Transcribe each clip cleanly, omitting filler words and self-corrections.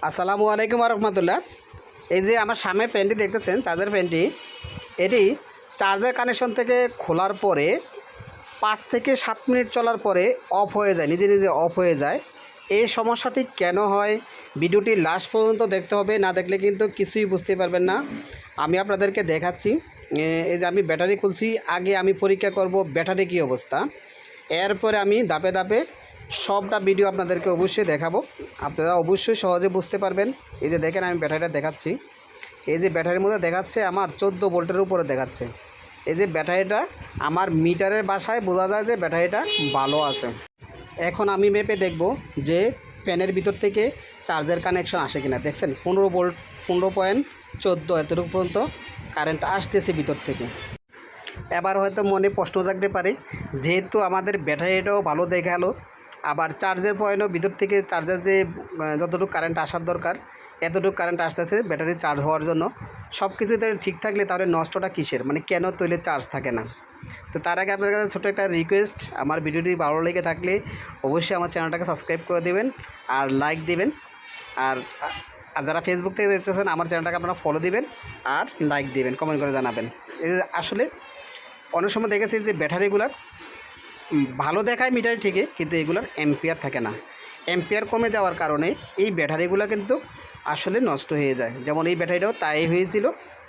আসসালামু আলাইকুম রহমতুল্লাহ। এই যে আমার সামনে পেনটি দেখতেছেন, চার্জার পেনটি, এটি চার্জার কানেকশন থেকে খোলার পরে 5 থেকে 7 মিনিট চলার পরে অফ হয়ে যায়, নিজে নিজে অফ হয়ে যায়। এই সমস্যাটি কেন হয় ভিডিওটি লাস্ট পর্যন্ত দেখতে হবে, না দেখলে কিন্তু কিছুই বুঝতে পারবেন না। আমি আপনাদেরকে দেখাচ্ছি। এই যে আমি ব্যাটারি খুলছি, আগে আমি পরীক্ষা করব ব্যাটারি কী অবস্থা, এরপরে আমি ধাপে ধাপে সবটা ভিডিও আপনাদেরকে অবশ্যই দেখাবো। আপনারা অবশ্যই সহজে বুঝতে পারবেন। এই যে দেখেন আমি ব্যাটারিটা দেখাচ্ছি, এই যে ব্যাটারির মধ্যে দেখাচ্ছে আমার 14 ভোল্টের উপরে দেখাচ্ছে। এই যে ব্যাটারিটা আমার মিটারের বাসায় বোঝা যায় যে ব্যাটারিটা ভালো আছে। এখন আমি মেপে দেখব যে ফ্যানের ভিতর থেকে চার্জের কানেকশন আসে কিনা। দেখছেন 15 ভোল্ট, 15.14 এতটুকু পর্যন্ত কারেন্ট আসতেছে ভিতর থেকে। এবার হয়তো মনে প্রশ্ন জাগতে পারে, যেহেতু আমাদের ব্যাটারিটাও ভালো দেখালো, আবার চার্জের পয়েন্টও ভিতর থেকে চার্জার যে যতটুকু কারেন্ট আসার দরকার এতটুকু কারেন্ট আসতেছে ব্যাটারি চার্জ হওয়ার জন্য, সব কিছুতে ঠিক থাকলে তাহলে নষ্টটা কিসের, মানে কেন তৈলে চার্জ থাকে না। তো তার আগে আপনার কাছে ছোটো একটা রিকোয়েস্ট, আমার ভিডিওটি ভালো লেগে থাকলে অবশ্যই আমার চ্যানেলটাকে সাবস্ক্রাইব করে দেবেন আর লাইক দেবেন। আর যারা ফেসবুক থেকে দেখতেছেন আমার চ্যানেলটাকে আপনারা ফলো দিবেন আর লাইক দেবেন, কমেন্ট করে জানাবেন। আসলে অনেক সময় দেখেছি যে ব্যাটারিগুলার ভালো দেখায় মিটার ঠিকই, কিন্তু এগুলোর অ্যাম্পিয়ার থাকে না। অ্যাম্পিয়ার কমে যাওয়ার কারণে এই ব্যাটারিগুলো কিন্তু আসলে নষ্ট হয়ে যায়। যেমন এই ব্যাটারিটাও তাই হয়েছিল,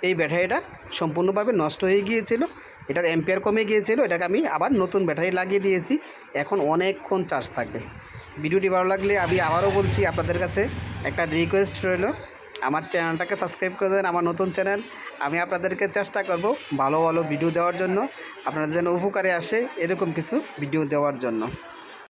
এই ব্যাটারিটা সম্পূর্ণভাবে নষ্ট হয়ে গিয়েছিল, এটার অ্যাম্পিয়ার কমে গিয়েছিল, এটাকে আমি আবার নতুন ব্যাটারি লাগিয়ে দিয়েছি, এখন অনেকক্ষণ চার্জ থাকবে। ভিডিওটি ভালো লাগলে আমি আবারও বলছি আপনাদের কাছে একটা রিকোয়েস্ট রইল, আমার চ্যানেলটাকে সাবস্ক্রাইব করে দেন। আমার নতুন চ্যানেল, আমি আপনাদেরকে চেষ্টা করব ভালো ভালো ভিডিও দেওয়ার জন্য, আপনাদের যেন উপকারে আসে এরকম কিছু ভিডিও দেওয়ার জন্য।